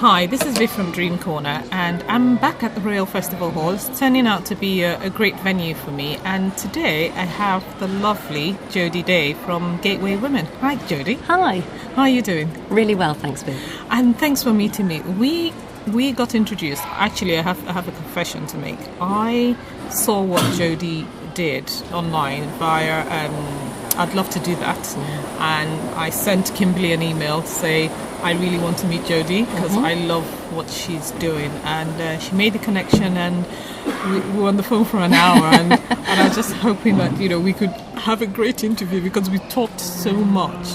Hi, this is Viv from Dream Corner, and I'm back at the Royal Festival Hall. It's turning out to be a great venue for me, and today I have the lovely Jody Day from Gateway Women. Hi, Jody. Hi. How are you doing? Really well, thanks, Viv. And thanks for meeting me. We got introduced. Actually, I have a confession to make. I saw what Jody did online via I'd love to do that, and I sent Kimberly an email to say I really want to meet Jody because I love what she's doing, and she made the connection, and we were on the phone for an hour, and I was just hoping that we could have a great interview because we talked so much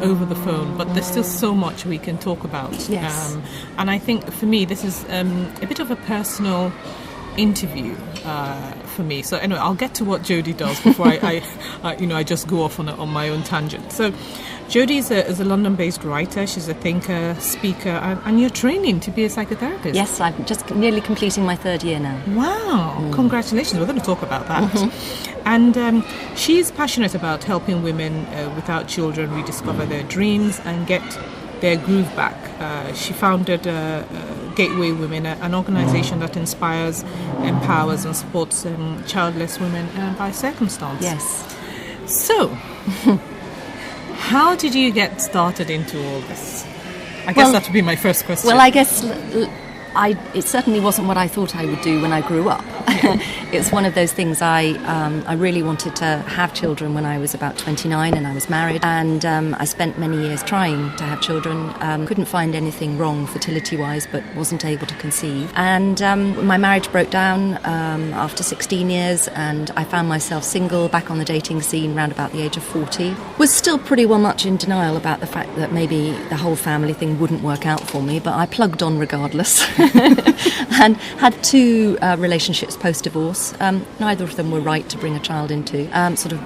over the phone, but there's still so much we can talk about. Yes. And I think for me this is a bit of a personal interview for me. So anyway, I'll get to what Jody does before I just go off on my own tangent. So Jody is a London-based writer. She's a thinker, speaker, and you're training to be a psychotherapist. Yes, I'm just nearly completing my third year now. Wow, congratulations. We're going to talk about that. And she's passionate about helping women without children rediscover their dreams and get their groove back. She founded Gateway Women, an organisation that inspires, empowers and supports childless women by circumstance. Yes. So, how did you get started into all this? I guess that would be my first question. Well, I guess it certainly wasn't what I thought I would do when I grew up. It's one of those things. I really wanted to have children when I was about 29, and I was married, and I spent many years trying to have children. Couldn't find anything wrong fertility-wise, but wasn't able to conceive. And my marriage broke down after 16 years, and I found myself single, back on the dating scene around about the age of 40. Was still pretty well much in denial about the fact that maybe the whole family thing wouldn't work out for me, but I plugged on regardless. And had two relationships post-divorce. Neither of them were right to bring a child into.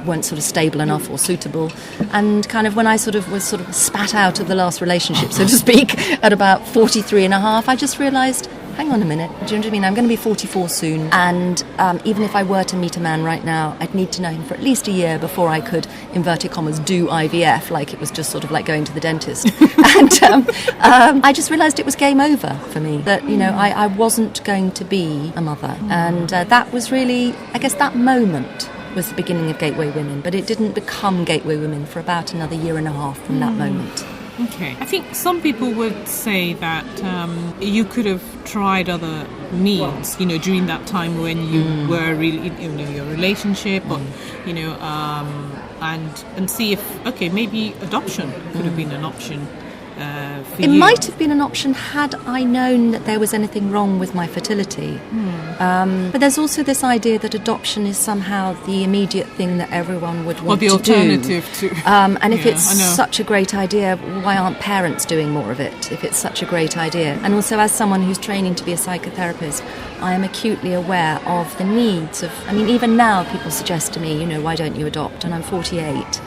Weren't stable enough or suitable. And kind of when I was spat out of the last relationship, so to speak, at about 43 and a half, I just realised, hang on a minute, do you know what I mean? I'm going to be 44 soon, and even if I were to meet a man right now, I'd need to know him for at least a year before I could, inverted commas, do IVF, like it was just sort of like going to the dentist. And I just realised it was game over for me, that, I wasn't going to be a mother. And that was really, I guess that moment was the beginning of Gateway Women, but it didn't become Gateway Women for about another year and a half from that moment. Okay. I think some people would say that you could have tried other means, during that time when you were really in your relationship, or, and see if, maybe adoption could have been an option for you. It might have been an option had I known that there was anything wrong with my fertility. But there's also this idea that adoption is somehow the immediate thing that everyone would want to do. Or the alternative to... and if it's such a great idea, why aren't parents doing more of it, if it's such a great idea? And also, as someone who's training to be a psychotherapist, I am acutely aware of the needs of... I mean, even now people suggest to me, why don't you adopt? And I'm 48.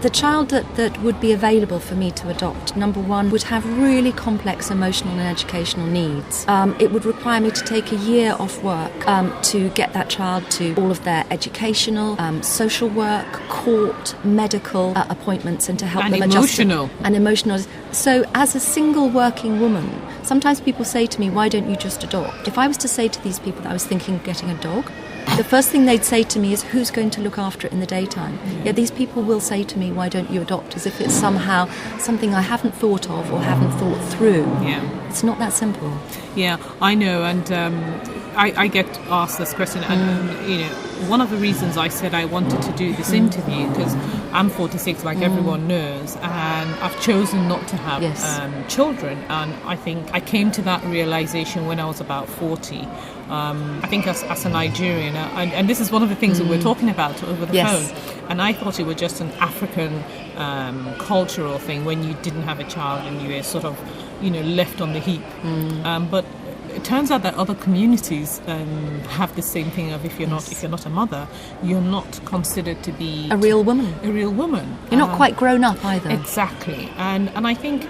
The child that would be available for me to adopt, number one, would have really complex emotional and educational needs. It would require me to take a year off work to get that child to all of their educational, social work, court, medical appointments, and to help them adjust. And emotional. So as a single working woman, sometimes people say to me, why don't you just adopt? If I was to say to these people that I was thinking of getting a dog, the first thing they'd say to me is, who's going to look after it in the daytime? Yeah, these people will say to me, why don't you adopt? As if it's somehow something I haven't thought of or haven't thought through. Yeah. It's not that simple. Yeah, I know, and I get asked this question, and one of the reasons I said I wanted to do this interview, because I'm 46, like everyone knows, and I've chosen not to have children, and I think I came to that realization when I was about 40. I think as a Nigerian, and this is one of the things that we're talking about over the phone, and I thought it was just an African cultural thing when you didn't have a child and you were sort of, left on the heap. But it turns out that other communities have the same thing of if you're not a mother, you're not considered to be a real woman. You're not quite grown up either. Exactly, and I think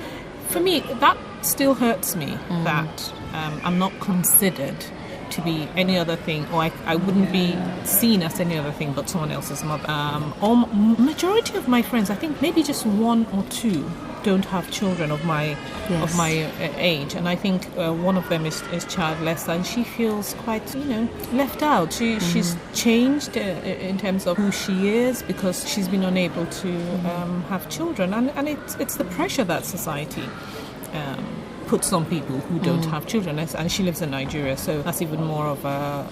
for me that still hurts me that I'm not considered to be any other thing, or I wouldn't be seen as any other thing but someone else's mother. Or majority of my friends, I think maybe just one or two don't have children of my age, and I think one of them is childless, and she feels quite left out. She's changed in terms of who she is because she's been unable to have children, and it's the pressure that society puts on people who don't have children, and she lives in Nigeria, so that's even more of a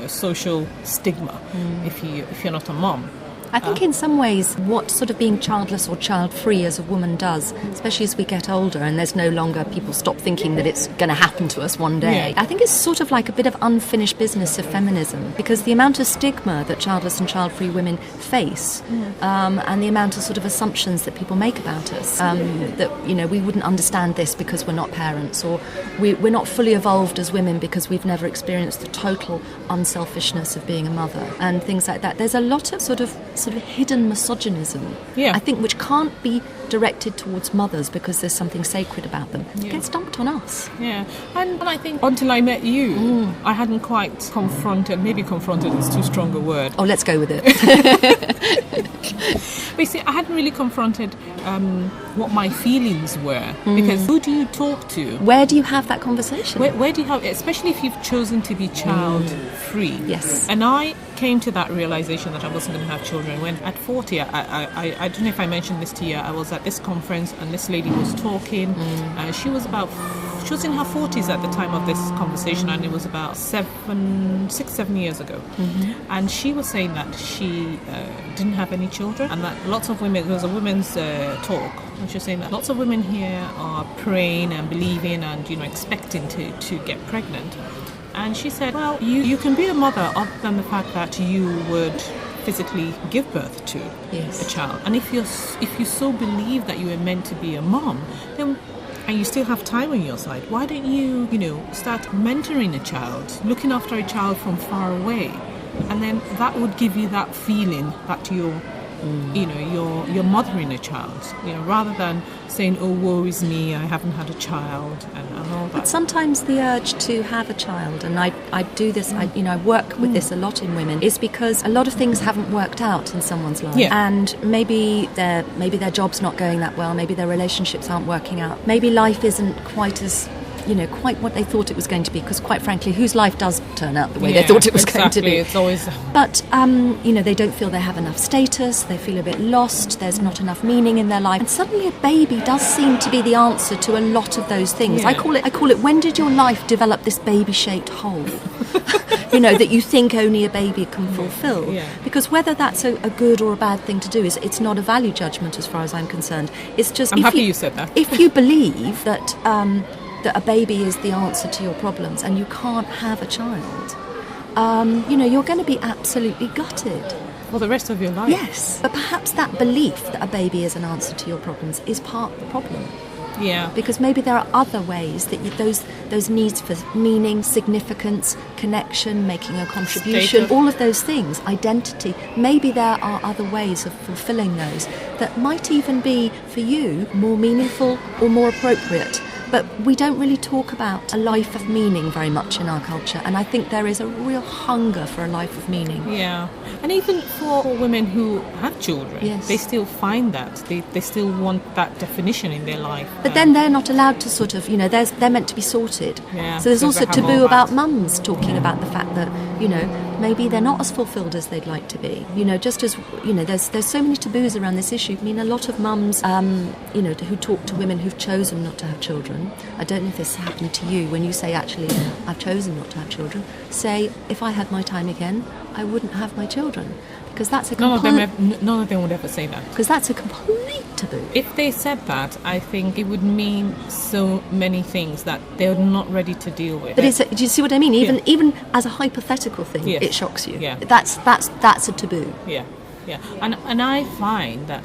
social stigma if you're not a mom. I think in some ways what sort of being childless or child-free as a woman does, especially as we get older and there's no longer people stop thinking that it's going to happen to us one day, I think it's sort of like a bit of unfinished business of feminism, because the amount of stigma that childless and child-free women face and the amount of sort of assumptions that people make about us, that we wouldn't understand this because we're not parents, or we're not fully evolved as women because we've never experienced the total unselfishness of being a mother and things like that. There's a lot of sort of hidden misogynism, I think, which can't be directed towards mothers because there's something sacred about them. It gets dumped on us. Yeah, and I think until I met you, I hadn't quite confronted, maybe confronted is too strong a word. Oh, let's go with it. But you see, I hadn't really confronted what my feelings were, because who do you talk to? Where do you have that conversation? Where do you have, especially if you've chosen to be child-free? Yes. And I came to that realization that I wasn't going to have children when at 40, I don't know if I mentioned this to you, I was at this conference and this lady was talking. She was in her 40s at the time of this conversation, and it was about 6-7 years ago. And she was saying that she didn't have any children, and that lots of women, it was a women's talk, and she was saying that lots of women here are praying and believing and expecting to get pregnant. And she said, well, you can be a mother other than the fact that you would physically give birth to a child. And if you so believe that you are meant to be a mom, then, and you still have time on your side, why don't you, start mentoring a child, looking after a child from far away? And then that would give you that feeling that you're mothering a child, rather than saying, oh, woe is me, I haven't had a child, and all that. But sometimes the urge to have a child, and I do this, I work with this a lot in women, is because a lot of things haven't worked out in someone's life, and maybe their job's not going that well, maybe their relationships aren't working out, maybe life isn't quite as quite what they thought it was going to be, because quite frankly, whose life does turn out the way they thought it was going to be? It's always... But, they don't feel they have enough status, they feel a bit lost, there's not enough meaning in their life, and suddenly a baby does seem to be the answer to a lot of those things. I call it, when did your life develop this baby-shaped hole? That you think only a baby can fulfill. Because whether that's a good or a bad thing to do, it's not a value judgment as far as I'm concerned. It's just... I'm happy you said that. If you believe that a baby is the answer to your problems and you can't have a child, you're going to be absolutely gutted. For the rest of your life. Yes, but perhaps that belief that a baby is an answer to your problems is part of the problem. Yeah. Because maybe there are other ways that those needs for meaning, significance, connection, making a contribution, all of those things, identity, maybe there are other ways of fulfilling those that might even be, for you, more meaningful or more appropriate. But we don't really talk about a life of meaning very much in our culture, and I think there is a real hunger for a life of meaning. Yeah. And even for women who have children, they still find that. They still want that definition in their life. But then they're not allowed to sort of, they're meant to be sorted. Yeah, so there's also taboo about mums talking about the fact that, maybe they're not as fulfilled as they'd like to be. Just as, there's so many taboos around this issue. I mean, a lot of mums, who talk to women who've chosen not to have children, I don't know if this happened to you, when you say, actually, I've chosen not to have children, say, if I had my time again, I wouldn't have my children. Because that's a complete... None of them would ever say that. Because that's a complete taboo. If they said that, I think it would mean so many things that they're not ready to deal with. But do you see what I mean? Even as a hypothetical thing, it shocks you. Yeah. That's a taboo. Yeah. And I find that,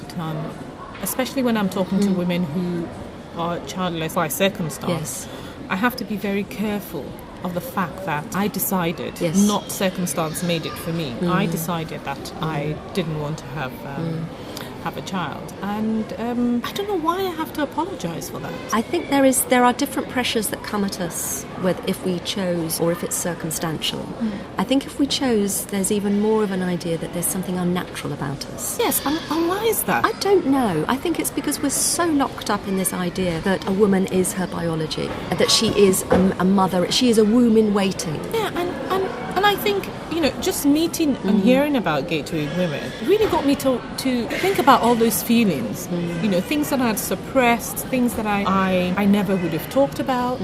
especially when I'm talking to women who are childless by circumstance, I have to be very careful of the fact that I decided, not circumstance made it for me. I decided that I didn't want to have have a child. And I don't know why I have to apologise for that. I think there are different pressures that come at us if we chose or if it's circumstantial. I think if we chose, there's even more of an idea that there's something unnatural about us. Yes, and why is that? I don't know. I think it's because we're so locked up in this idea that a woman is her biology, that she is a mother, she is a womb in waiting. Yeah, and I think, just meeting and hearing about gay women really got me to think about all those feelings, things that I had suppressed, things that I never would have talked about.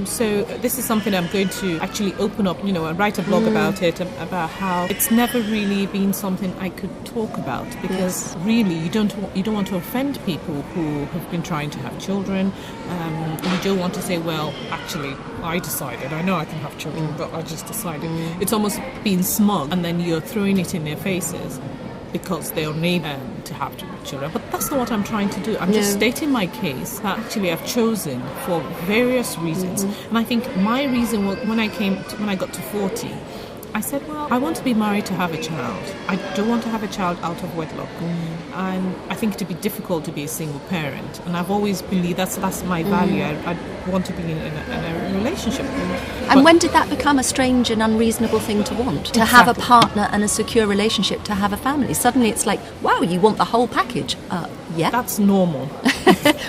So this is something I'm going to actually open up, and write a blog about it, about how it's never really been something I could talk about, because really you don't want to offend people who have been trying to have children. You don't want to say, well, actually, I decided. I know I can have children, but I just decided. It's almost being smug, and then you're throwing it in their faces because they're unable to have children. But that's not what I'm trying to do. I'm just stating my case that actually I've chosen for various reasons. And I think my reason was when I got to 40, I said, well, I want to be married to have a child. I don't want to have a child out of wedlock. And I think it'd be difficult to be a single parent. And I've always believed that's my value. I want to be in a relationship. And when did that become a strange and unreasonable thing to want? To have a partner and a secure relationship, to have a family? Suddenly it's like, wow, you want the whole package. Yeah. That's normal.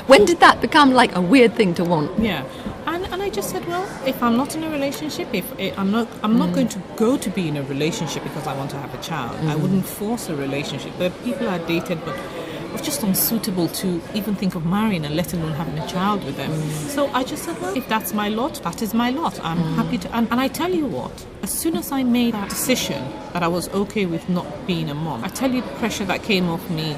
When did that become like a weird thing to want? Yeah. And I just said, well, if I'm not in a relationship, I'm not going to go to be in a relationship because I want to have a child. I wouldn't force a relationship. There are people I dated, but it's just unsuitable to even think of marrying and let alone having a child with them. So I just said, well, if that's my lot, that is my lot. I'm happy to. And I tell you what, as soon as I made that decision that I was okay with not being a mom, I tell you the pressure that came off me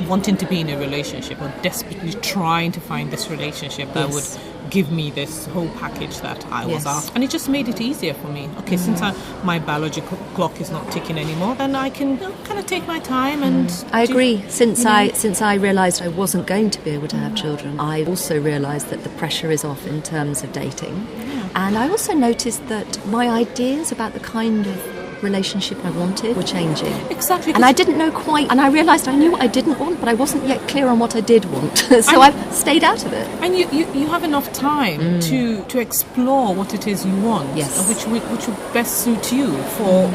wanting to be in a relationship or desperately trying to find this relationship that would give me this whole package that I was asked. And it just made it easier for me. Okay, since my biological clock is not ticking anymore, then I can kind of take my time and... I agree. Since I realised I wasn't going to be able to have children, I also realised that the pressure is off in terms of dating. Yeah. And I also noticed that my ideas about the kind of relationship I wanted were changing. Exactly. And I didn't know quite, and I realised I knew what I didn't want, but I wasn't yet clear on what I did want. So I've stayed out of it. And you have enough time to explore what it is you want, which would best suit you for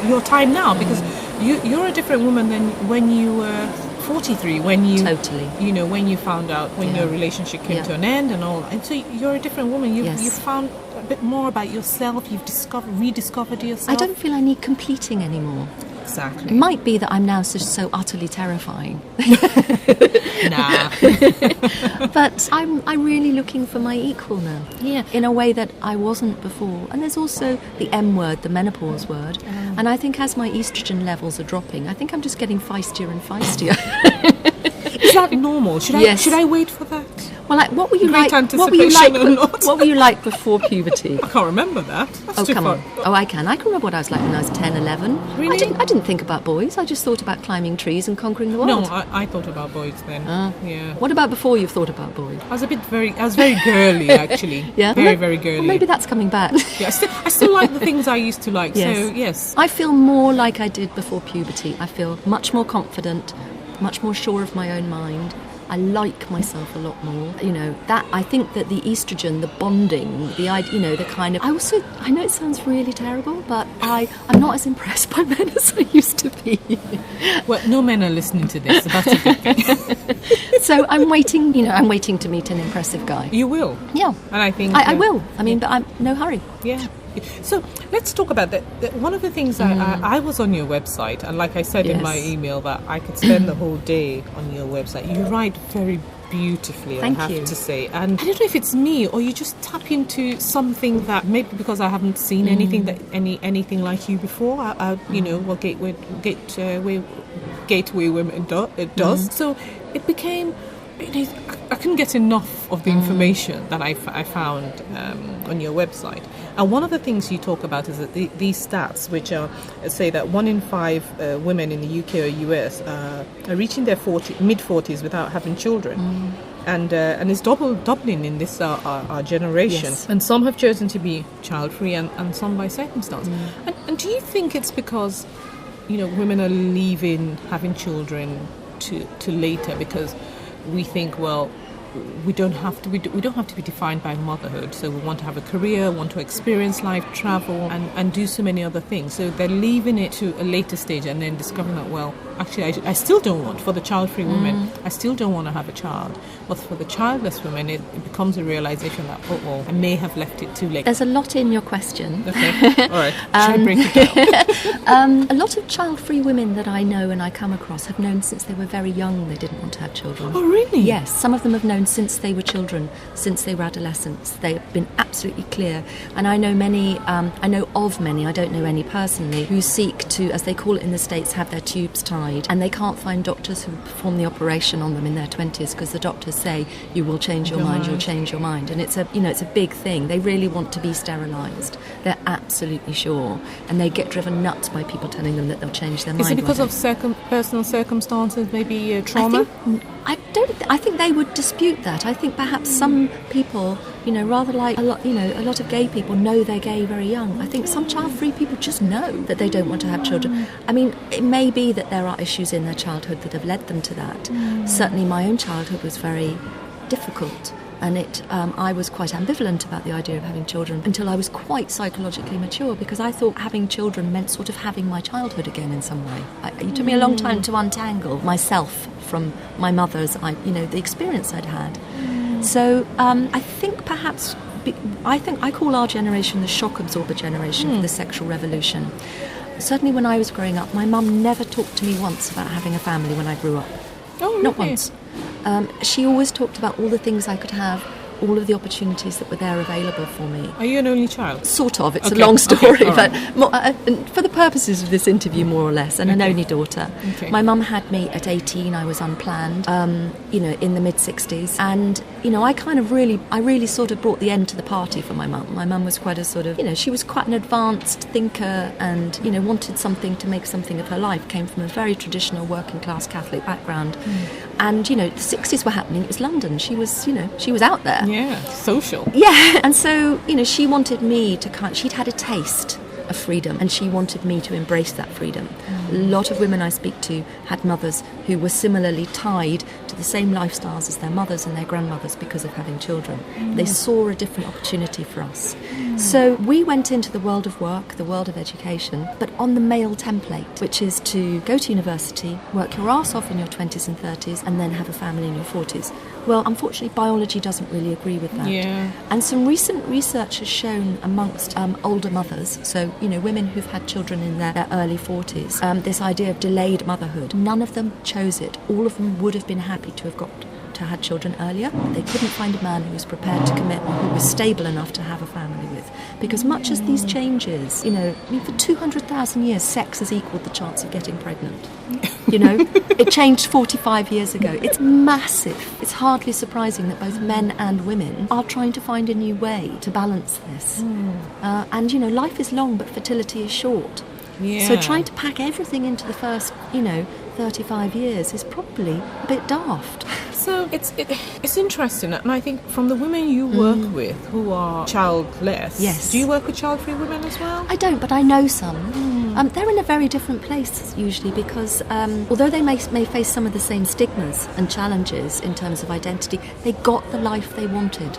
your time now, because you're a different woman than when you were 43, when you when you found out when your relationship came to an end and all that. And so you're a different woman. You found a bit more about yourself. You've rediscovered yourself. I don't feel I need completing anymore. Exactly. It might be that I'm now so utterly terrifying. Nah. But I'm really looking for my equal now. Yeah. In a way that I wasn't before. And there's also the M word, the menopause word. And I think as my estrogen levels are dropping, I think I'm just getting feistier and feistier. Is that normal? Should I wait for that? Well, what were you like? What were you like before puberty? I can't remember that. That's too come far. on. Oh, I can. I can remember what I was like when I was 10, 11. Really? I didn't think about boys. I just thought about climbing trees and conquering the world. No, I thought about boys then. Yeah. What about before you've thought about boys? I was very girly actually. Yeah. Very girly. Well, maybe that's coming back. Yeah. I still like the things I used to like. Yes. So yes. I feel more like I did before puberty. I feel much more confident, much more sure of my own mind. I like myself a lot more. That I think that the estrogen, the bonding, the kind of... I know it sounds really terrible, but I'm not as impressed by men as I used to be. Well, no men are listening to this, so that's a good thing. So I'm waiting to meet an impressive guy. You will? Yeah. And I think... I will. But I'm no hurry. Yeah. So let's talk about that. One of the things I was on your website, and like I said in my email, that I could spend the whole day on your website. You write very beautifully, Thank I have you. to say. And I don't know if it's me or you just tap into something that maybe because I haven't seen anything that anything like you before. What Gateway Women does. So it became. I couldn't get enough of the information that I found on your website. And one of the things you talk about is that these stats, which say that 1 in 5 women in the UK or US are reaching their mid-40s without having children. And it's doubling in this our generation. Yes. And some have chosen to be child-free and some by circumstance. And do you think it's because women are leaving having children to later, because we think, well, we don't have to be defined by motherhood. So we want to have a career, want to experience life, travel, and do so many other things. So they're leaving it to a later stage and then discovering that, well, actually, I still don't want, for the child-free women, I still don't want to have a child. But for the childless women, it becomes a realization that, oh, I may have left it too late. There's a lot in your question. Okay, all right. Shall I break it down? A lot of child-free women that I know and I come across have known since they were very young they didn't want to have children. Oh, really? Yes, some of them have known since they were children, since they were adolescents. They've been absolutely clear. And I know many, I don't know any personally, who seek to, as they call it in the States, have their tubes tied. And they can't find doctors who perform the operation on them in their 20s because the doctors say, you will change your mind, you'll change your mind. And it's a big thing. They really want to be sterilised. They're absolutely sure. And they get driven nuts by people telling them that they'll change their mind. Is it because of personal circumstances, maybe trauma? I think they would dispute that. I think perhaps some people, rather like a lot of gay people know they're gay very young. I think some child-free people just know that they don't want to have children. I mean, it may be that there are issues in their childhood that have led them to that. Certainly my own childhood was very difficult. And I was quite ambivalent about the idea of having children until I was quite psychologically mature, because I thought having children meant sort of having my childhood again in some way. It took me a long time to untangle myself from my mother's, the experience I'd had. So I think perhaps, I call our generation the shock absorber generation for the sexual revolution. Certainly when I was growing up, my mum never talked to me once about having a family when I grew up. Oh, really? Not once. She always talked about all the things I could have, all of the opportunities that were there available for me. Are you an only child? Sort of. It's okay. a long story, okay, but for the purposes of this interview, more or less, and an only daughter. Okay. My mum had me at 18. I was unplanned, in the mid-60s. And, I really sort of brought the end to the party for my mum. My mum was quite a sort of, she was quite an advanced thinker and, wanted something to make something of her life, came from a very traditional working-class Catholic background. And, the 60s were happening. It was London. She was out there. Yeah, social. Yeah, and so, she wanted me to she'd had a taste of freedom and she wanted me to embrace that freedom. A lot of women I speak to had mothers who were similarly tied to the same lifestyles as their mothers and their grandmothers because of having children. They saw a different opportunity for us. So we went into the world of work, the world of education, but on the male template, which is to go to university, work your arse off in your 20s and 30s, and then have a family in your 40s. Well, unfortunately, biology doesn't really agree with that. Yeah. And some recent research has shown amongst older mothers, so, women who've had children in their early 40s, this idea of delayed motherhood. None of them chose it. All of them would have been happy to have had children earlier. They couldn't find a man who was prepared to commit or who was stable enough to have a family with. Because much as these changes, for 200,000 years, sex has equaled the chance of getting pregnant. It changed 45 years ago. It's massive. It's hardly surprising that both men and women are trying to find a new way to balance this. And, life is long, but fertility is short. Yeah. So trying to pack everything into the first, 35 years is probably a bit daft. So it's interesting, and I think from the women you work with who are childless, yes. Do you work with child-free women as well? I don't, but I know some. They're in a very different place usually because although they may face some of the same stigmas and challenges in terms of identity, they got the life they wanted.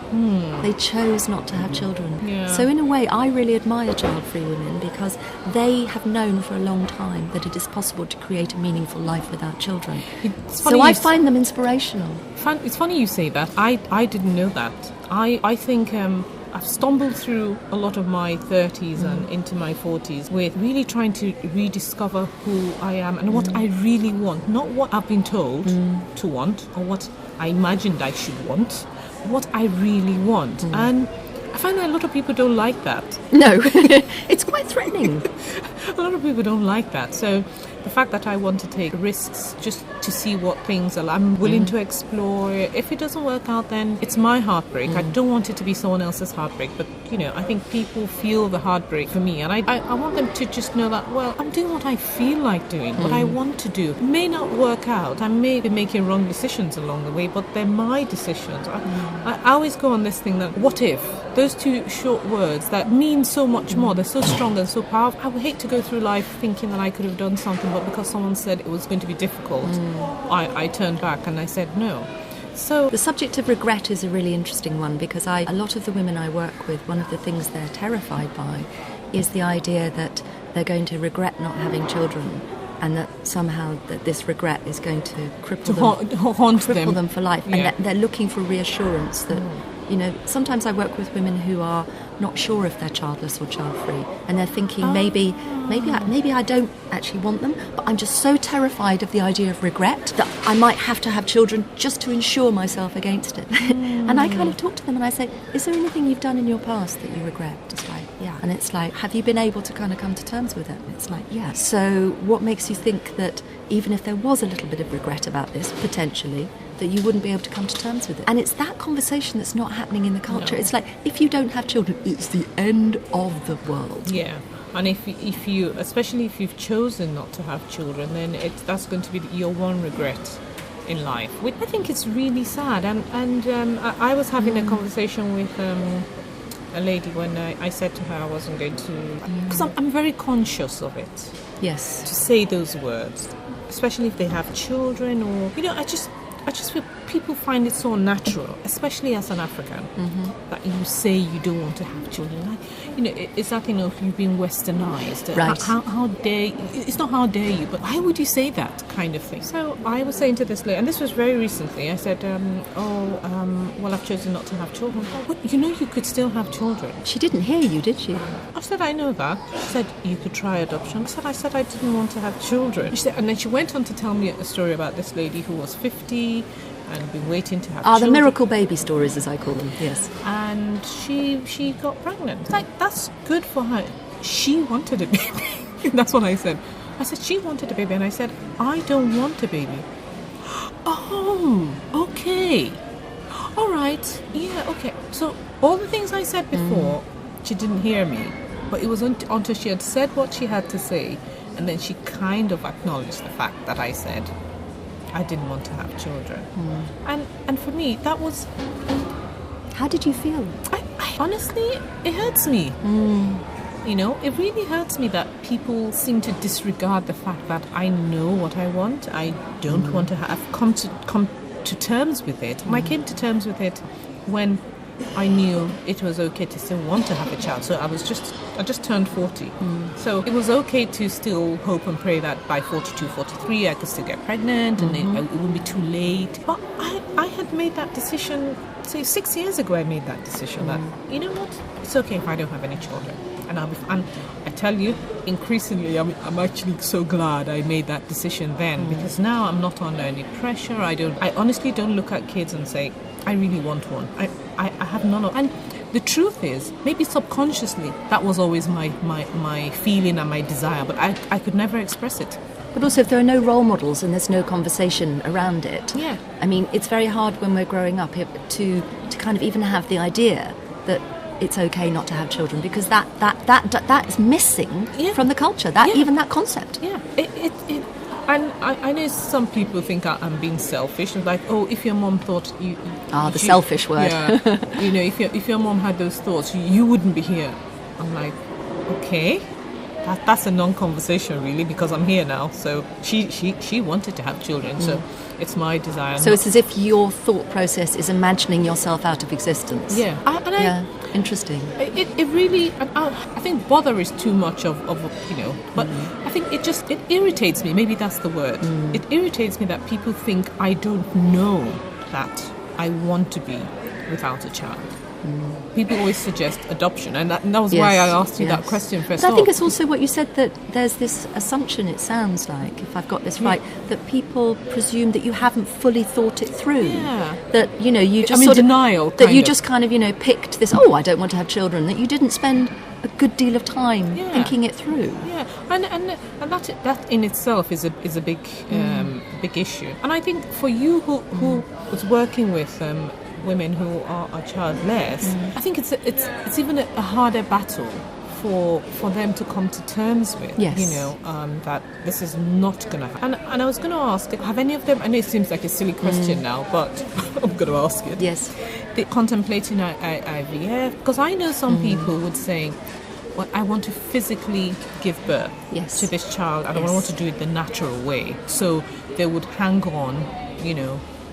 They chose not to have children. Yeah. So in a way, I really admire child-free women because they have known for a long time that it is possible to create a meaningful life without children. So I find them inspirational. It's funny you say that. I didn't know that. I think I've stumbled through a lot of my 30s and into my 40s with really trying to rediscover who I am and what I really want. Not what I've been told to want or what I imagined I should want, what I really want. And I find that a lot of people don't like that. No, it's quite threatening. A lot of people don't like that. So the fact that I want to take risks just to see what things are, I'm willing to explore. If it doesn't work out, then it's my heartbreak. I don't want it to be someone else's heartbreak. But, I think people feel the heartbreak for me. And I want them to just know that, well, I'm doing what I feel like doing, what I want to do. It may not work out. I may be making wrong decisions along the way, but they're my decisions. I always go on this thing that, what if? Those two short words that mean so much more. They're so strong and so powerful. I would hate to go through life thinking that I could have done something but because someone said it was going to be difficult, I turned back and I said no. So the subject of regret is a really interesting one, because a lot of the women I work with, one of the things they're terrified by is the idea that they're going to regret not having children, and that somehow that this regret is going to cripple them for life. Yeah. And they're looking for reassurance that, you know, sometimes I work with women who are not sure if they're childless or child-free, and they're thinking maybe I don't actually want them, but I'm just so terrified of the idea of regret that I might have to have children just to insure myself against it. And I kind of talk to them and I say, is there anything you've done in your past that you regret? It's like, yeah. And it's like, have you been able to kind of come to terms with it? And it's like, yeah. So what makes you think that even if there was a little bit of regret about this, potentially, that you wouldn't be able to come to terms with it? And it's that conversation that's not happening in the culture. No. It's like, if you don't have children, it's the end of the world. Yeah. And if you, especially if you've chosen not to have children, then that's going to be your one regret in life. Which I think it's really sad. And I was having a conversation with a lady when I said to her I wasn't going to, because I'm very conscious of it. Yes. To say those words, especially if they have children, or, you know, I just feel people find it so natural, especially as an African, that you say you don't want to have children. Like, you know, it's that thing of you've been westernized. Right. How dare you? It's not how dare you, but why would you say that kind of thing? So I was saying to this lady, and this was very recently, I said, well, I've chosen not to have children. Oh, what? You know, you could still have children. She didn't hear you, did she? I said, I know that. She said, you could try adoption. I said I didn't want to have children. She said, and then she went on to tell me a story about this lady who was 50 and been waiting to have children. The miracle baby stories, as I call them, yes. And she got pregnant. Like, that's good for her. She wanted a baby. That's what I said. I said, she wanted a baby. And I said, I don't want a baby. Oh, okay. All right. Yeah, okay. So all the things I said before, she didn't hear me. But it was until she had said what she had to say, and then she kind of acknowledged the fact that I said I didn't want to have children. And for me, that was... How did you feel? I honestly, it hurts me. You know, it really hurts me that people seem to disregard the fact that I know what I want. I don't want to have... come to terms with it. I came to terms with it when I knew it was okay to still want to have a child. So I just turned 40. So it was okay to still hope and pray that by 42, 43 I could still get pregnant and it wouldn't be too late. But I had made that decision, say 6 years ago I made that decision that, you know what, it's okay if I don't have any children. And I tell you, increasingly I'm actually so glad I made that decision then, because now I'm not under any pressure. I honestly don't look at kids and say, I really want one. I have none of... And the truth is, maybe subconsciously, that was always my feeling and my desire, but I could never express it. But also, if there are no role models and there's no conversation around it, yeah. I mean, it's very hard when we're growing up to kind of even have the idea that it's okay not to have children, because that is missing from the culture. Even that concept. Yeah, and I know some people think I'm being selfish. Like, oh, if your mom thought you... the selfish word. Yeah, you know, if your mom had those thoughts, you wouldn't be here. I'm like, okay, that's a non-conversation really, because I'm here now. So she wanted to have children, so it's my desire. So it's as if your thought process is imagining yourself out of existence. Yeah. Interesting. It really, I think bother is too much of you know, but I think it irritates me. Maybe that's the word. It irritates me that people think I don't know that I want to be without a child. People always suggest adoption, and that was why I asked you that question first. But I think it's also what you said, that there's this assumption, it sounds like, if I've got this right, that people presume that you haven't fully thought it through. Yeah. That, you know, you just denial. That you just kind of, you know, picked this, I don't want to have children, that you didn't spend a good deal of time thinking it through. Yeah, and that in itself is a big big issue. And I think for you who was working with women who are childless, I think it's even a harder battle for them to come to terms with. Yes. You know, that this is not going to happen. And I was going to ask, have any of them, I know it seems like a silly question now, but I'm going to ask it. Yes. They're contemplating IVF, because I know some people would say, well, I want to physically give birth Yes. to this child, and I Yes. want to do it the natural way. So they would hang on,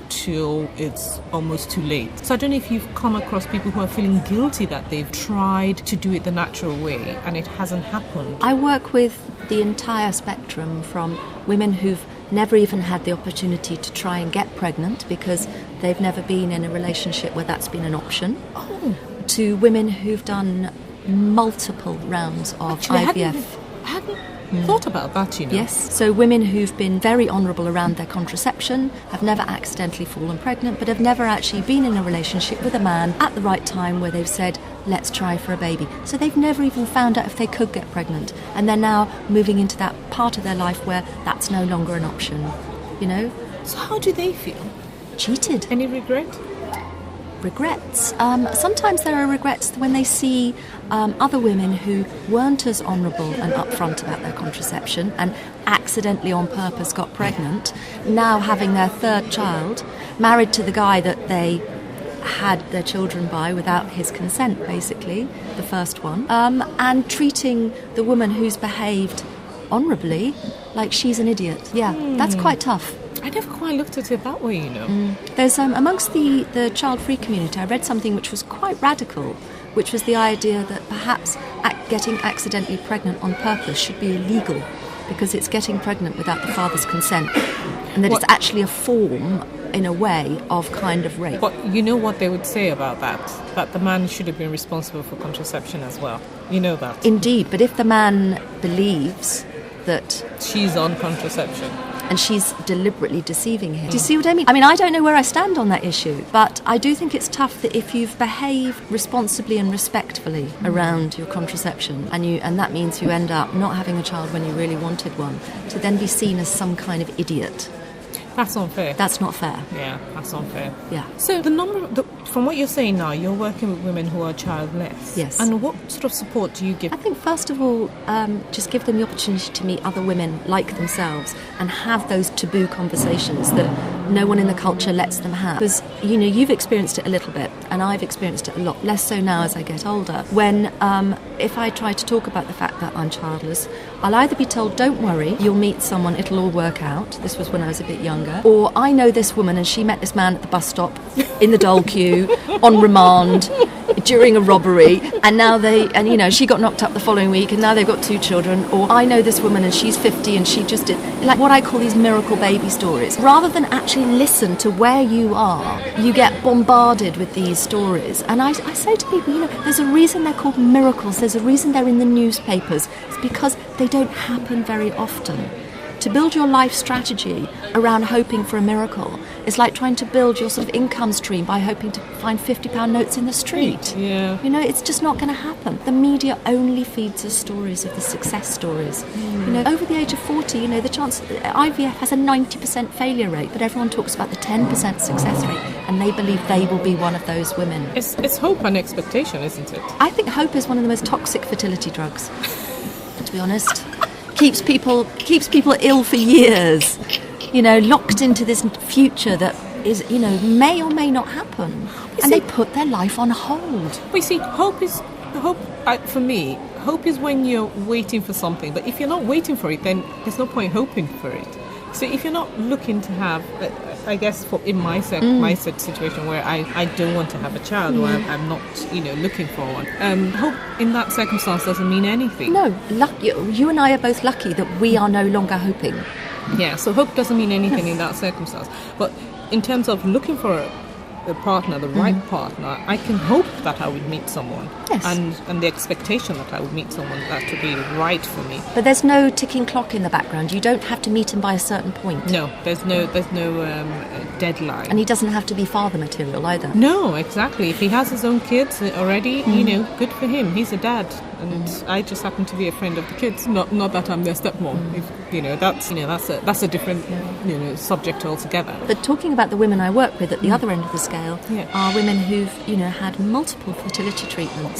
till it's almost too late. So I don't know if you've come across people who are feeling guilty that they've tried to do it the natural way and it hasn't happened. I work with the entire spectrum, from women who've never even had the opportunity to try and get pregnant because they've never been in a relationship where that's been an option, to women who've done multiple rounds of Actually, IVF. I hadn't thought about that, Yes, so women who've been very honourable around their contraception, have never accidentally fallen pregnant, but have never actually been in a relationship with a man at the right time where they've said, let's try for a baby. So they've never even found out if they could get pregnant. And they're now moving into that part of their life where that's no longer an option, So how do they feel? Cheated. Any regret? Regrets. Sometimes there are regrets when they see other women who weren't as honourable and upfront about their contraception and accidentally on purpose got pregnant, now having their third child, married to the guy that they had their children by without his consent, basically, the first one, and treating the woman who's behaved honourably like she's an idiot. Yeah, that's quite tough. I never quite looked at it that way, There's amongst the child-free community, I read something which was quite radical, which was the idea that perhaps getting accidentally pregnant on purpose should be illegal because it's getting pregnant without the father's consent, and that it's actually a form, in a way, of kind of rape. But you know what they would say about that? That the man should have been responsible for contraception as well. You know that? Indeed, but if the man believes that She's on contraception. and she's deliberately deceiving him. Do you see what I mean? I mean, I don't know where I stand on that issue, but I do think it's tough that if you've behaved responsibly and respectfully around your contraception, and that means you end up not having a child when you really wanted one, to then be seen as some kind of idiot. That's unfair. That's not fair. Yeah, that's unfair. Yeah. So from what you're saying now, you're working with women who are childless. Yes. And what sort of support do you give? I think, first of all, just give them the opportunity to meet other women like themselves and have those taboo conversations that no one in the culture lets them have. Because, you've experienced it a little bit, and I've experienced it a lot, less so now as I get older, when if I try to talk about the fact that I'm childless, I'll either be told, don't worry, you'll meet someone, it'll all work out. This was when I was a bit younger. Or, I know this woman and she met this man at the bus stop, in the dole queue, on remand, during a robbery, and now she got knocked up the following week and now they've got 2 children. Or, I know this woman and she's 50 and she just did, like what I call these miracle baby stories. Rather than actually listen to where you are, you get bombarded with these stories. And I say to people, there's a reason they're called miracles, there's a reason they're in the newspapers. It's because they don't happen very often. To build your life strategy around hoping for a miracle is like trying to build your sort of income stream by hoping to find £50 notes in the street. Yeah. It's just not going to happen. The media only feeds us stories of the success stories. Over the age of 40, the chance IVF has a 90% failure rate, but everyone talks about the 10% success rate, and they believe they will be one of those women. It's hope and expectation, isn't it? I think hope is one of the most toxic fertility drugs, to be honest. Keeps people ill for years, locked into this future that is, may or may not happen, and they put their life on hold. We see, for me, hope is when you're waiting for something, but if you're not waiting for it, then there's no point hoping for it. So if you're not looking to have, I guess in my situation where I don't want to have a child, or I'm not, looking for one, hope in that circumstance doesn't mean anything. No, you and I are both lucky that we are no longer hoping. Yeah, so hope doesn't mean anything in that circumstance. But in terms of looking for a partner, the right partner, I can hope that I would meet someone. Yes. And the expectation that I would meet someone that would be right for me. But there's no ticking clock in the background. You don't have to meet him by a certain point. No, there's no deadline. And he doesn't have to be father material either. No, exactly. If he has his own kids already, good for him. He's a dad, and I just happen to be a friend of the kids. Not that I'm their stepmom. That's a different subject altogether. But talking about the women I work with at the other end of the scale are women who've had multiple fertility treatments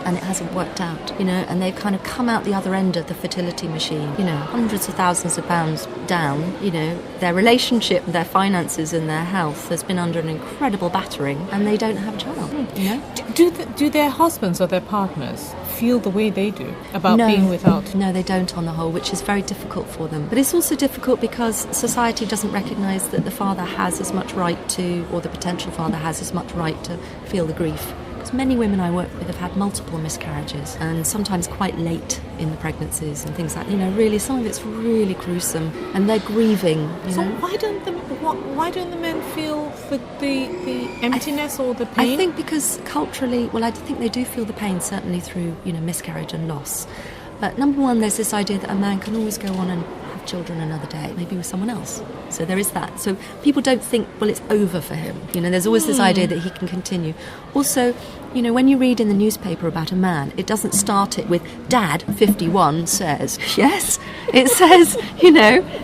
and it hasn't worked out, and they've kind of come out the other end of the fertility machine, hundreds of thousands of pounds down, their relationship, their finances and their health has been under an incredible battering and they don't have a child. You know? Do their husbands or their partners feel the way they do about being without? No, they don't on the whole, which is very difficult for them. But it's also difficult because society doesn't recognise that the father has as much right to, or the potential father has as much right to feel the grief. Because many women I work with have had multiple miscarriages, and sometimes quite late in the pregnancies and things like, really some of it's really gruesome, and they're grieving. So why don't the men feel the emptiness or the pain? I think because culturally, I think they do feel the pain, certainly through miscarriage and loss. But number one, there's this idea that a man can always go on and have children another day, maybe with someone else. So there is that. So people don't think, it's over for him. There's always this idea that he can continue. Also, when you read in the newspaper about a man, it doesn't start it with Dad, 51, says. Yes, it says,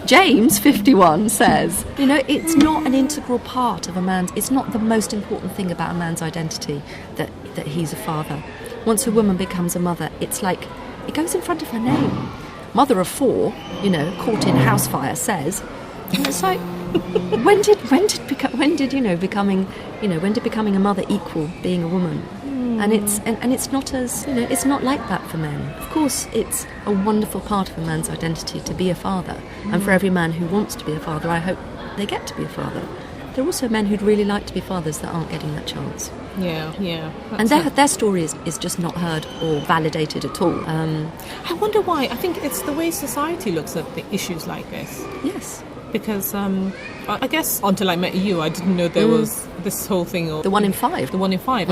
James, 51, says. It's not an integral part of a man's, it's not the most important thing about a man's identity that he's a father. Once a woman becomes a mother, it's like, it goes in front of her name. Mother of 4, caught in house fire, says. And it's like, when did becoming a mother equal being a woman? And it's not as it's not like that for men. Of course, it's a wonderful part of a man's identity to be a father, and for every man who wants to be a father, I hope they get to be a father. There are also men who'd really like to be fathers that aren't getting that chance. Yeah. And their story is just not heard or validated at all. I wonder why. I think it's the way society looks at the issues like this. Yes. Because I guess until I met you, I didn't know there was this whole thing. The 1 in 5. The 1 in 5.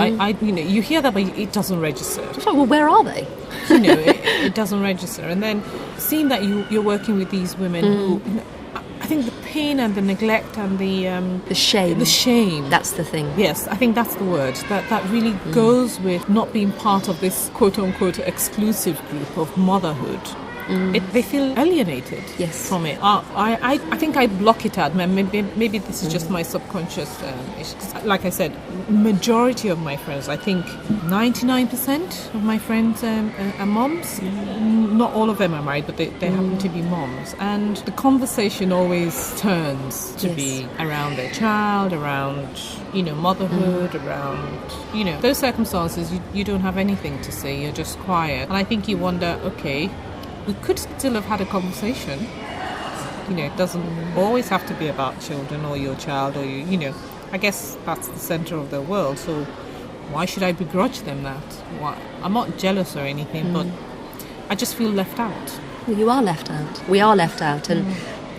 You hear that, but it doesn't register. So, where are they? It doesn't register. And then seeing that you're working with these women who, I think the pain and the neglect and the shame. The shame. That's the thing. Yes, I think that's the word. That really goes with not being part of this quote-unquote exclusive group of motherhood. They feel alienated from it. I think I block it out. Maybe this is just my subconscious issue. Like I said, majority of my friends, I think 99% of my friends are moms. Not all of them are married, but they happen to be moms. And the conversation always turns to be around their child, around motherhood, around those circumstances. You don't have anything to say. You're just quiet. And I think you wonder, okay, we could still have had a conversation. It doesn't always have to be about children or your child or you. I guess that's the center of the world. So why should I begrudge them that? I'm not jealous or anything, but I just feel left out. Well, you are left out. We are left out, and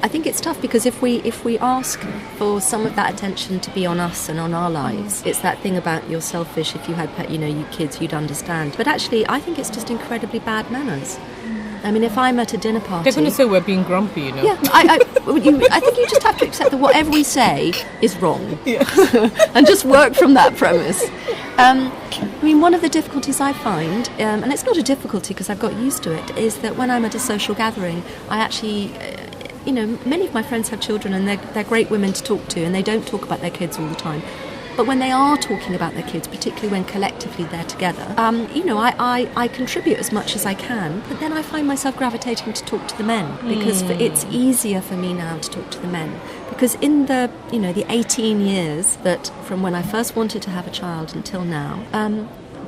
I think it's tough because if we ask for some of that attention to be on us and on our lives, it's that thing about you're selfish. If you had you kids, you'd understand. But actually, I think it's just incredibly bad manners. I mean, if I'm at a dinner party... They're going to say we're being grumpy, Yeah, I think you just have to accept that whatever we say is wrong. And just work from that premise. One of the difficulties I find, and it's not a difficulty because I've got used to it, is that when I'm at a social gathering, I actually... many of my friends have children and they're great women to talk to, and they don't talk about their kids all the time. But when they are talking about their kids, particularly when collectively they're together, I contribute as much as I can, but then I find myself gravitating to talk to the men because it's easier for me now to talk to the men. Because in the 18 years that from when I first wanted to have a child until now,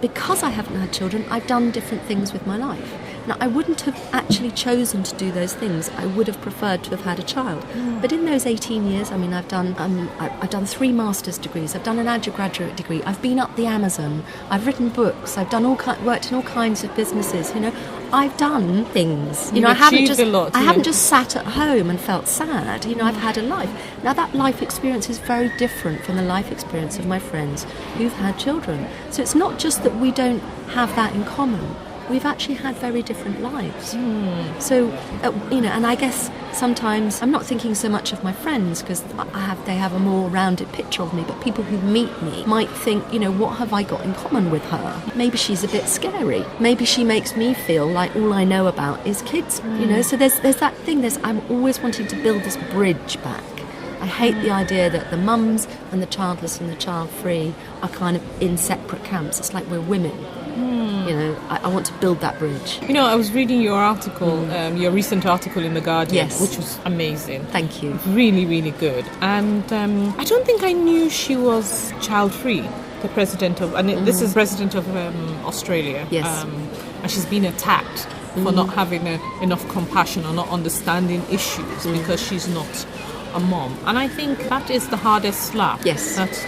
because I haven't had children, I've done different things with my life. Now, I wouldn't have actually chosen to do those things. I would have preferred to have had a child. But in those 18 years, I've done 3 master's degrees. I've done an undergraduate degree. I've been up the Amazon. I've written books. I've done worked in all kinds of businesses. I've done things. I haven't just sat at home and felt sad. I've had a life. Now, that life experience is very different from the life experience of my friends who've had children. So it's not just that we don't have that in common. We've actually had very different lives. So, and I guess sometimes I'm not thinking so much of my friends because they have a more rounded picture of me, but people who meet me might think, what have I got in common with her? Maybe she's a bit scary. Maybe she makes me feel like all I know about is kids, So there's that thing, I'm always wanting to build this bridge back. I hate the idea that the mums and the childless and the child-free are kind of in separate camps. It's like we're women. I want to build that bridge. I was reading your article, your recent article in The Guardian, which was amazing. Thank you. Really, really good. And I don't think I knew she was child-free. the president of, and this is president of Australia. Yes. And she's been attacked for not having enough compassion or not understanding issues because she's not a mom. And I think that is the hardest slap that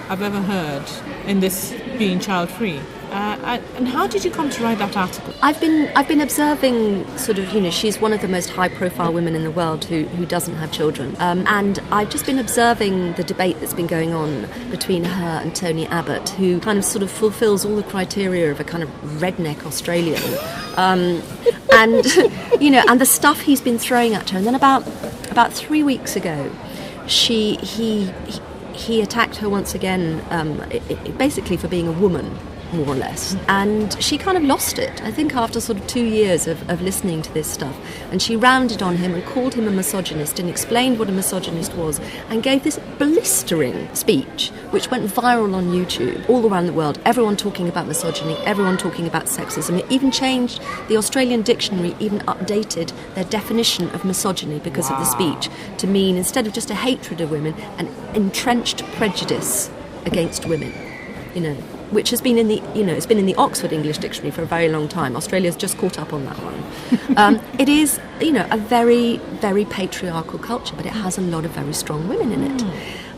I've ever heard in this being child-free. And how did you come to write that article? I've been observing sort of, she's one of the most high-profile women in the world who doesn't have children. And I've just been observing the debate that's been going on between her and Tony Abbott, who kind of sort of fulfills all the criteria of a kind of redneck Australian. And, and the stuff he's been throwing at her. And then about 3 weeks ago, he attacked her once again, basically for being a woman, more or less. And she kind of lost it, I think, after sort of 2 years of listening to this stuff. And she rounded on him and called him a misogynist and explained what a misogynist was and gave this blistering speech, which went viral on YouTube all around the world. Everyone talking about misogyny, everyone talking about sexism. It even changed, the Australian dictionary even updated their definition of misogyny because of the speech to mean, instead of just a hatred of women, an entrenched prejudice against women, which has been in the, it's been in the Oxford English Dictionary for a very long time. Australia's just caught up on that one. It is, a very, very patriarchal culture, but it has a lot of very strong women in it.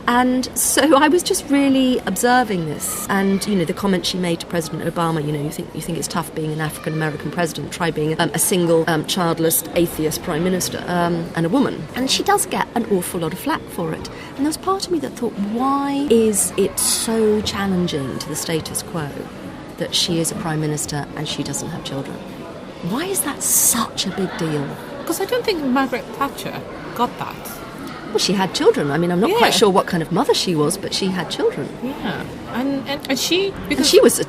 And so I was just really observing this, and the comment she made to President Obama. You think it's tough being an African American president. Try being a single, childless, atheist prime minister, and a woman. And she does get an awful lot of flack for it. And there was part of me that thought, why is it so challenging to the status quo that she is a prime minister and she doesn't have children? Why is that such a big deal? Because I don't think Margaret Thatcher got that. Well, she had children. I mean, I'm not quite sure what kind of mother she was, but she had children. Yeah, and she... Because she was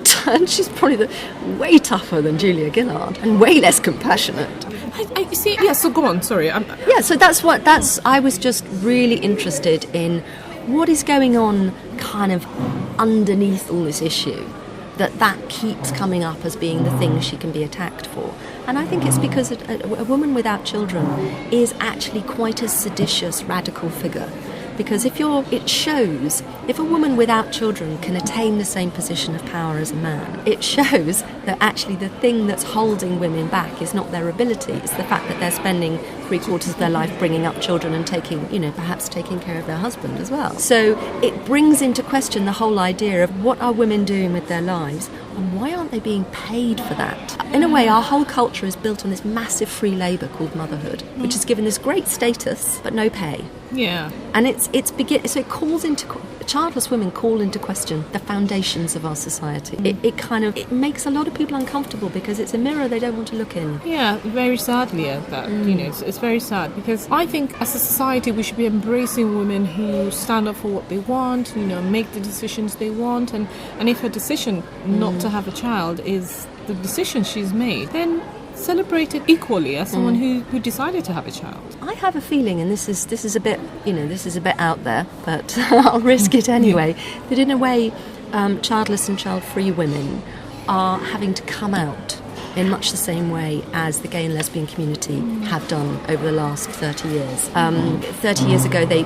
she's probably way tougher than Julia Gillard and way less compassionate. I see. Yeah, so go on, sorry. So I was just really interested in what is going on kind of underneath all this issue, that keeps coming up as being the thing she can be attacked for. And I think it's because a woman without children is actually quite a seditious, radical figure. Because it shows if a woman without children can attain the same position of power as a man, it shows that actually the thing that's holding women back is not their ability, it's the fact that they're spending 3/4 of their life bringing up children and perhaps taking care of their husband as well. So it brings into question the whole idea of what are women doing with their lives and why aren't they being paid for that? In a way, our whole culture is built on this massive free labour called motherhood, which is given this great status but no pay. Yeah. And so it calls into childless women call into question the foundations of our society. It makes a lot of people uncomfortable because it's a mirror they don't want to look in. Yeah, very sadly at that. It's very sad because I think as a society we should be embracing women who stand up for what they want, make the decisions they want, and if her decision not to have a child is the decision she's made, then celebrate it equally as someone who decided to have a child. I have a feeling, and this is a bit out there, but I'll risk it anyway, that in a way childless and child-free women are having to come out in much the same way as the gay and lesbian community have done over the last 30 years. 30 years ago, they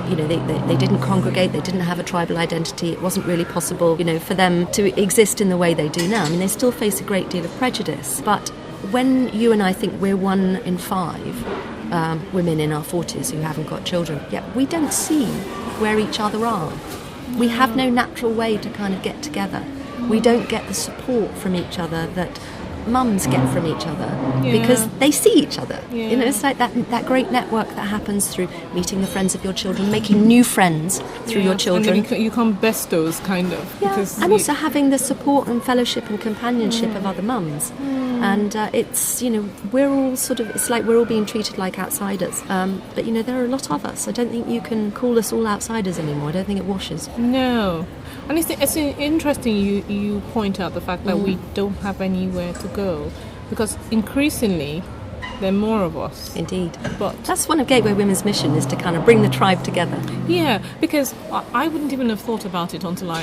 didn't congregate, they didn't have a tribal identity. It wasn't really possible, for them to exist in the way they do now. I mean, they still face a great deal of prejudice. But when you and I think we're 1 in 5 women in our 40s who haven't got children, yet we don't see where each other are. We have no natural way to kind of get together. We don't get the support from each other that mums get from each other because they see each other. It's like that great network that happens through meeting the friends of your children, making new friends through your children. And then you can't best those kind of. And also having the support and fellowship and companionship of other mums. And it's, we're all it's like we're all being treated like outsiders. But, there are a lot of us. I don't think you can call us all outsiders anymore. I don't think it washes. No. And it's interesting you point out the fact that we don't have anywhere to go, because increasingly there are more of us. Indeed. But that's one of Gateway Women's mission, is to kind of bring the tribe together. Yeah, because I wouldn't even have thought about it until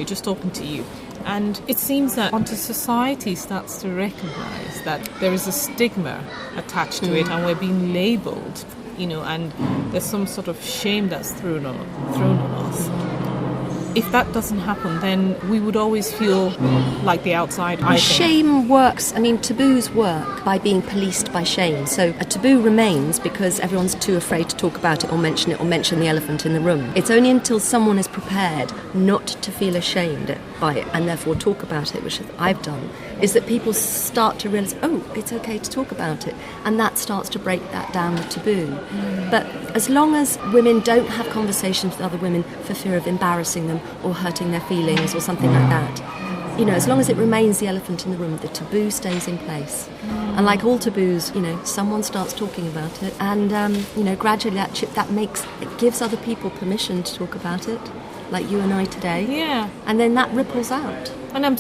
just talking to you. And it seems that until society starts to recognise that there is a stigma attached to it and we're being labelled, and there's some sort of shame that's thrown on us, if that doesn't happen, then we would always feel like the outside, I think. Shame works, taboos work by being policed by shame. So a taboo remains because everyone's too afraid to talk about it or mention the elephant in the room. It's only until someone is prepared not to feel ashamed by it and therefore talk about it, which I've done, is that people start to realise, oh, it's okay to talk about it. And that starts to break that down, the taboo. But as long as women don't have conversations with other women for fear of embarrassing them or hurting their feelings or something like that, as long as it remains the elephant in the room, the taboo stays in place. And like all taboos, someone starts talking about it, and gradually it gives other people permission to talk about it, like you and I today. Yeah. And then that ripples out. And I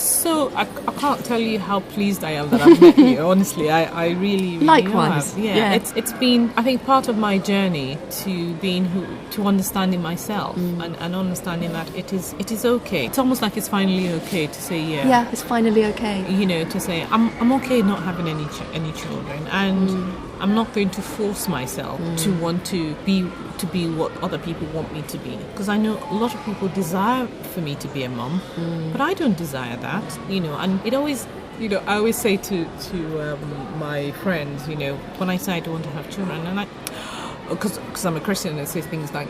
can't tell you how pleased I am that I've met you. Honestly, I really likewise have. Yeah. It's been, I think, part of my journey to understanding myself and understanding that it is okay. It's almost like it's finally okay to say yeah, it's finally okay. To say I'm okay not having any children, and I'm not going to force myself to want to be what other people want me to be, because I know a lot of people desire for me to be a mum, but I don't desire that, and it always, I always say to my friends, when I say I don't want to have children, and because I'm a Christian, and say things like,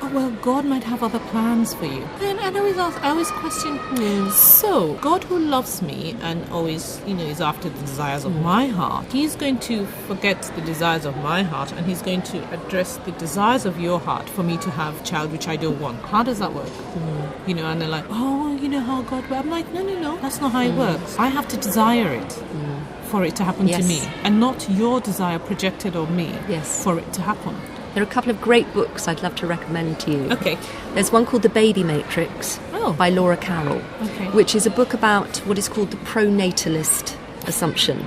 oh, well, God might have other plans for you. And I always question, so God, who loves me and always, is after the desires of my heart, he's going to forget the desires of my heart, and he's going to address the desires of your heart for me to have a child, which I don't want. How does that work? And they're like, oh, how God works. I'm like, no, that's not how it works. I have to desire it for it to happen to me, and not your desire projected on me for it to happen. There are a couple of great books I'd love to recommend to you. Okay. There's one called The Baby Matrix by Laura Carroll, which is a book about what is called the pronatalist assumption,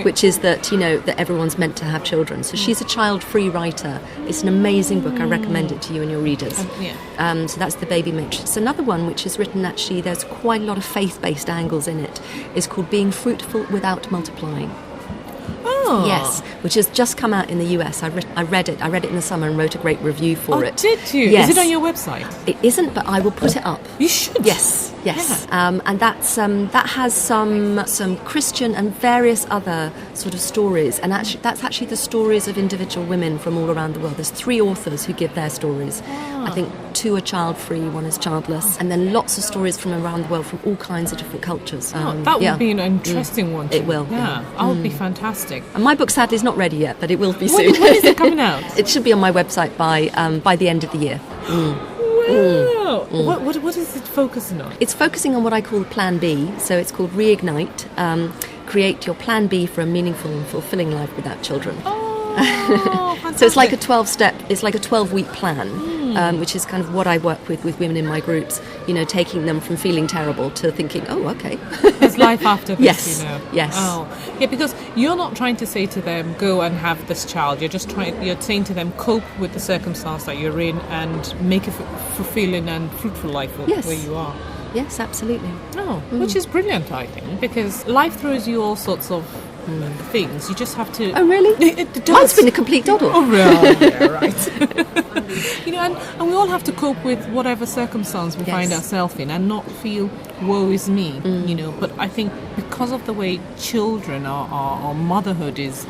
which is that, that everyone's meant to have children. So she's a child-free writer. It's an amazing book. I recommend it to you and your readers. So that's The Baby Matrix. Another one, which is written, actually, there's quite a lot of faith-based angles in it, is called Being Fruitful Without Multiplying. Oh. Yes, which has just come out in the US. I read it in the summer and wrote a great review for it. Did you? Yes. Is it on your website? It isn't, but I will put it up. You should. Yes. Yeah. And that has some Christian and various other sort of stories, and that's actually the stories of individual women from all around the world. There's 3 authors who give their stories. I think 2 are child-free, 1 is childless, and then lots of stories from around the world from all kinds of different cultures. That would be an interesting one. It will. Yeah, that would be fantastic. And my book, sadly, is not ready yet, but it will be soon. When is it coming out? It should be on my website by the end of the year. Wow. What is it focusing on? It's focusing on what I call Plan B. So it's called Reignite. Create your Plan B for a meaningful and fulfilling life without children. So it's like a 12-step. It's like a 12-week plan, which is kind of what I work with women in my groups. Taking them from feeling terrible to thinking, oh, okay, there's life after this. Yes. Yes. Oh, yeah. Because you're not trying to say to them, go and have this child. You're saying to them, cope with the circumstance that you're in and make a fulfilling and fruitful life where you are. Yes, absolutely. Which is brilliant, I think, because life throws you all sorts of things. You just have to. Oh, really? It does. Mine's been a complete doddle. Oh, yeah, right. And we all have to cope with whatever circumstance we find ourselves in, and not feel woe is me. But I think because of the way children or motherhood is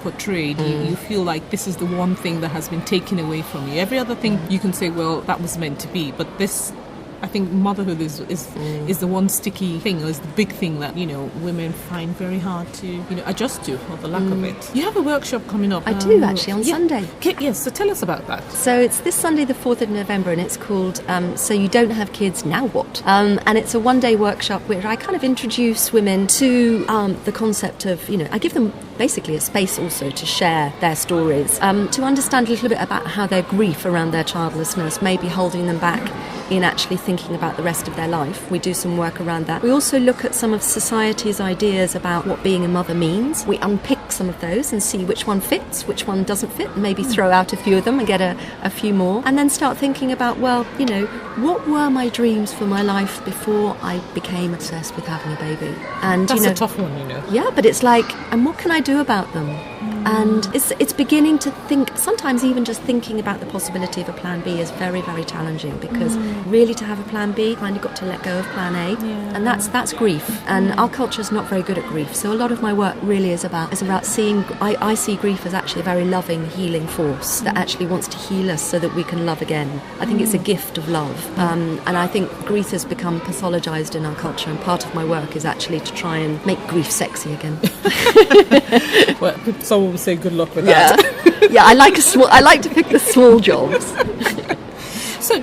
portrayed, you feel like this is the one thing that has been taken away from you. Every other thing you can say, well, that was meant to be, but this, I think motherhood is the one sticky thing, or is the big thing that women find very hard to adjust to, or the lack of it. You have a workship coming up. I do, actually, on Sunday. Yes, so tell us about that. So it's this Sunday, the 4th of November, and it's called So You Don't Have Kids, Now What? And it's a one-day workshop where I kind of introduce women to the concept of, I give them basically a space also to share their stories, to understand a little bit about how their grief around their childlessness may be holding them back in actually thinking about the rest of their life. We do some work around that. We also look at some of society's ideas about what being a mother means. We unpick some of those and see which one fits, which one doesn't fit, and maybe throw out a few of them and get a few more. And then start thinking about, well, what were my dreams for my life before I became obsessed with having a baby? And that's a tough one, Yeah, but it's like, and what can I do about them? And it's beginning to think, sometimes even just thinking about the possibility of a plan B is very, very challenging, because really to have a plan B, kind of got to let go of plan A, and that's grief. And our culture is not very good at grief. So a lot of my work really is about seeing, I see grief as actually a very loving, healing force that actually wants to heal us so that we can love again. I think it's a gift of love. And I think grief has become pathologized in our culture, and part of my work is actually to try and make grief sexy again. Well, someone would say good luck with that. Yeah, I like to pick the small jobs. So,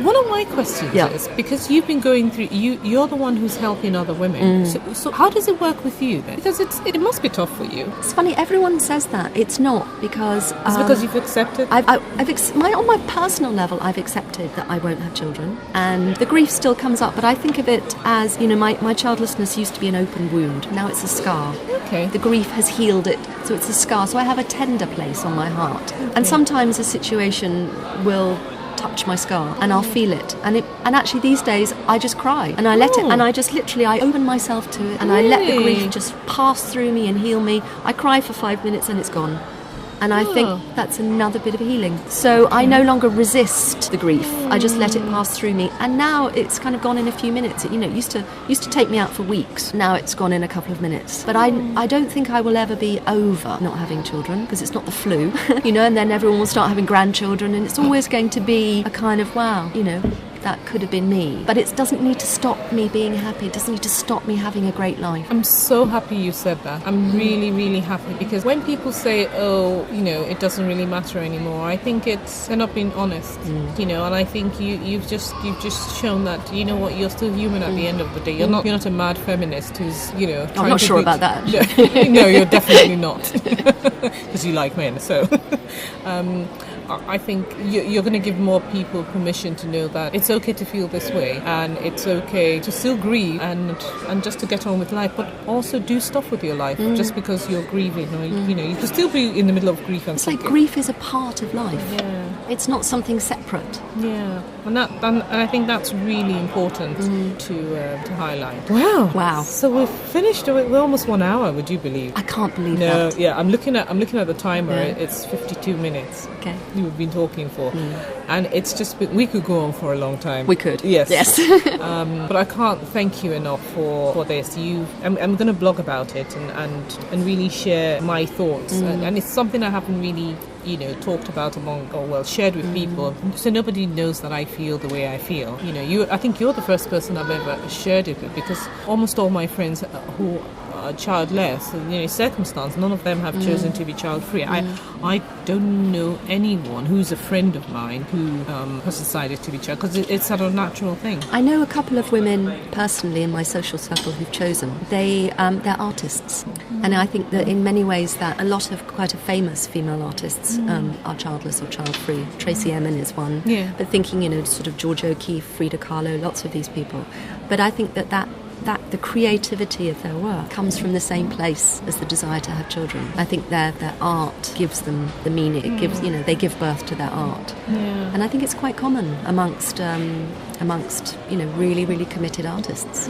one of my questions is, because you've been going through, you're the one who's helping other women. So how does it work with you then? Because it must be tough for you. It's funny, everyone says that. It's not, because... It's because you've accepted? On my personal level, I've accepted that I won't have children. And the grief still comes up, but I think of it as, my childlessness used to be an open wound. Now it's a scar. Okay. The grief has healed it, so it's a scar. So I have a tender place on my heart. Okay. And sometimes a situation will touch my scar and I'll feel it, and actually these days I just cry and I let it, and I just literally I open myself to it, and I let the grief just pass through me and heal me. I cry for 5 minutes and it's gone. And I think that's another bit of healing. So I no longer resist the grief. I just let it pass through me. And now it's kind of gone in a few minutes. It used to take me out for weeks. Now it's gone in a couple of minutes. But I don't think I will ever be over not having children, because it's not the flu, and then everyone will start having grandchildren, and it's always going to be a kind of, wow, that could have been me. But it doesn't need to stop me being happy. It doesn't need to stop me having a great life. I'm so happy you said that. I'm really, really happy, because when people say, it doesn't really matter anymore, I think they're not being honest, and I think you've just shown that, you're still human at the end of the day. You're not a mad feminist who's, I'm not sure about that. No, you're definitely not, because you like men, so... I think you're going to give more people permission to know that it's okay to feel this way, and it's okay to still grieve and just to get on with life, but also do stuff with your life just because you're grieving, or you can still be in the middle of grief. And it's like grief is a part of life. Yeah, it's not something separate. Yeah, and I think that's really important to highlight. Wow. So we've finished. We're almost 1 hour. Would you believe? I can't believe that. No, yeah. I'm looking at the timer. Yeah. It's 52 minutes. Okay. We've been talking for, and it's just we could go on for a long time. We could. Yes. But I can't thank you enough for this. I'm going to blog about it and really share my thoughts, and it's something I haven't really talked about shared with people, so nobody knows that I feel the way I feel. I think you're the first person I've ever shared it with, because almost all my friends who are childless, circumstance, none of them have chosen to be child-free. I don't know anyone who's a friend of mine who has decided to be child, because it's sort of a natural thing. I know a couple of women personally in my social circle who've chosen. They're artists, and I think that in many ways that a lot of quite famous female artists are childless or child-free. Tracy Emin is one, but thinking sort of George O'Keeffe, Frida Kahlo, lots of these people. But I think that the creativity of their work comes from the same place as the desire to have children. I think their art gives them the meaning. It gives they give birth to their art, and I think it's quite common amongst really, really committed artists.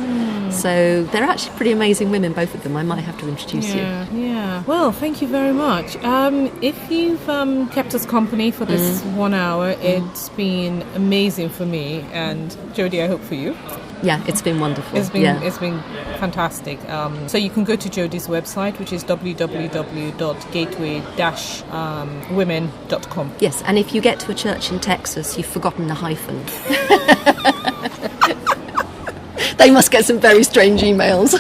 So they're actually pretty amazing women, both of them. I might have to introduce you. Yeah. Well, thank you very much. If you've kept us company for this 1 hour, it's been amazing for me, and Jody, I hope for you. Yeah, it's been wonderful. It's been fantastic. So you can go to Jody's website, which is www.gateway-women.com. Yes, and if you get to a church in Texas, you've forgotten the hyphen. They must get some very strange emails.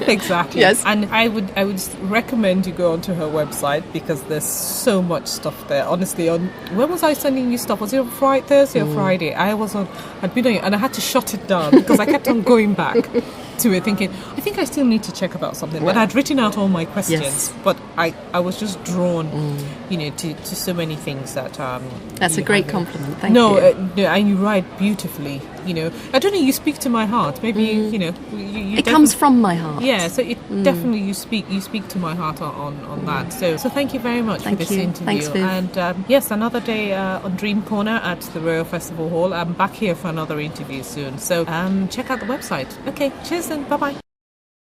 Exactly. Yes. And I would recommend you go onto her website, because there's so much stuff there. Honestly, when was I sending you stuff? Was it on Thursday or Friday? I'd been on it, and I had to shut it down because I kept on going back to it, thinking, I think I still need to check about something. But I'd written out all my questions, but I was just drawn, to so many things that. That's a great compliment. Thank you. No, and you write beautifully. I don't know. You speak to my heart. Maybe you it comes from my heart. Yeah, so it definitely you speak to my heart on that. So thank you very much for this interview. Thanks, Viv. And yes, another day on Dream Corner at the Royal Festival Hall. I'm back here for another interview soon. So check out the website. Okay, cheers and bye bye.